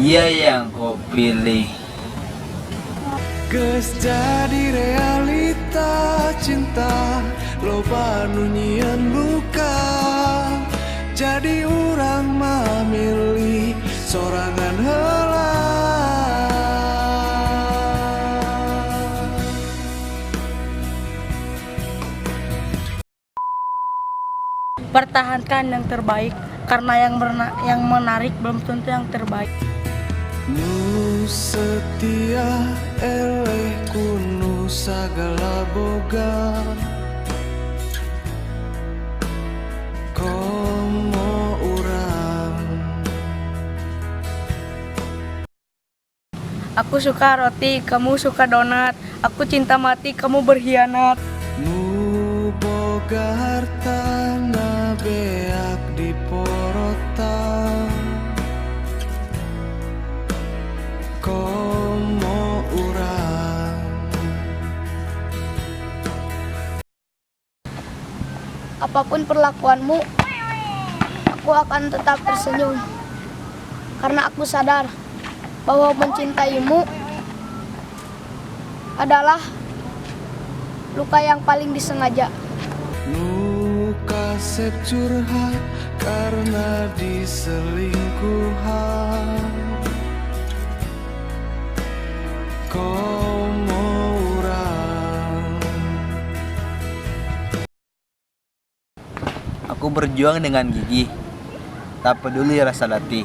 dia yang kau pilih. Geus jadi realita cinta, loba nu nyieun luka. Jadi urang mah milih sorangan heula. Pertahankan yang terbaik, karena yang menarik belum tentu yang terbaik. Nu setia eleh kunu sagala boga, komo urang. Aku suka roti, kamu suka donat. Aku cinta mati, kamu berkhianat. Nu boga harta na beak diporotan, komo urang. Apapun perlakuanmu, aku akan tetap tersenyum. Karena aku sadar bahwa mencintaimu adalah luka yang paling disengaja. Nu kasep curhat karena diselingkuhan, komo urang. Aku berjuang dengan gigih, tak peduli rasa letih.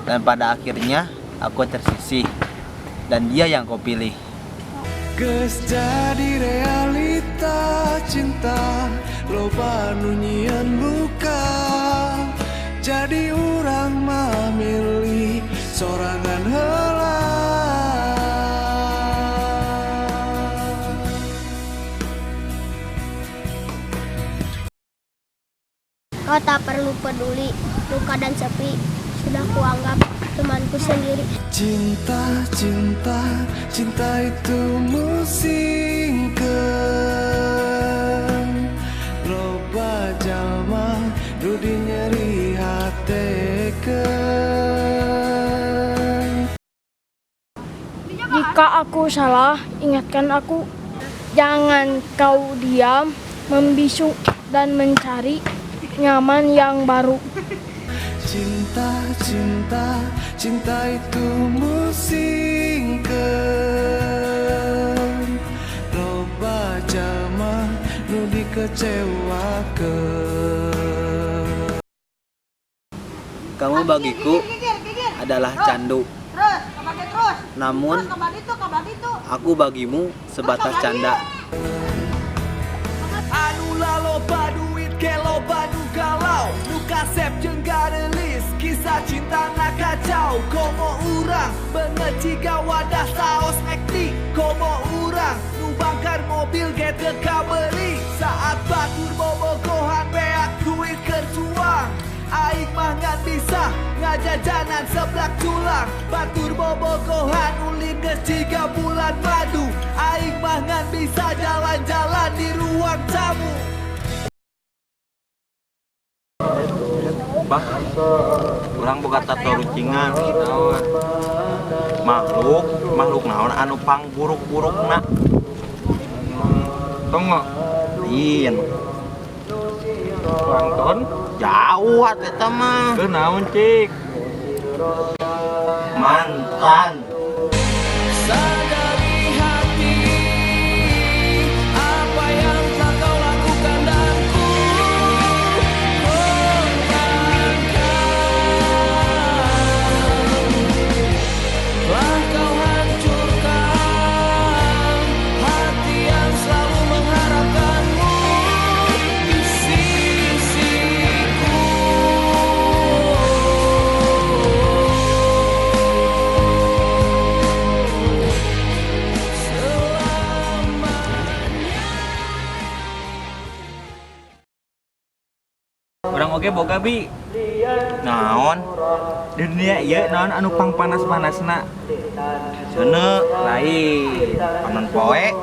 Dan pada akhirnya aku tersisih, dan dia yang kau pilih. Geus jadi realita cinta, loba nu nyieun luka. Jadi urang mah milih sorangan heula. Kau tak perlu peduli, luka dan sepi sudah kuanggap temanku sendiri. Cinta, cinta, cinta itu musingkeun. Loba jalma nu dinyeri hatekeun. Jika aku salah, ingatkan aku. Jangan kau diam, membisu dan mencari nyaman yang baru. Cinta, cinta, cinta itu musingkeun. Loba jalma nu dikecewakeun. Kamu bagiku adalah candu, namun aku bagimu sebatas canda. Anu loba duit ke loba nu galau, nu kasep jeung garelis, kisah cinta na kacau. Komo urang beungeut jiga wadah saos McD, komo urang nu bangkar mobil ge teu kabeli. Saat batur bobogohan beak duit keur cuang, aing mah ngan bisa ngajajanan seblak culang. Batur bobogohan ulin geus jiga bulan madu, aing mah ngan bisa jalan-jalan di ruang tamu. Bah, urang boga tato rucingan. Makhluk naon anu pangburuk-burukna. Tongo. Lain. Plankton Jauh atuh eta mah. ke naon cik Mantan. Sadari hati apa yang telah kau lakukan dan ku telah kau hancurkan hati yang selalu mengharapkanmu di sisiku. orang oge boga bi Naon? di dunia ieu naon anu pang panas-panasna Seuneu lain panon poe.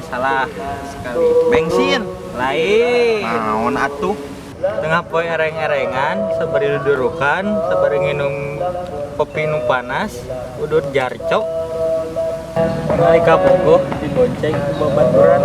salah sekali Bensin. lain Naon atuh? tengah poe ereng-erengan sabari dudurukan sabari nginum kopi nu panas, udut jarcok. Nalika bogoh dibonceng ku babaturan.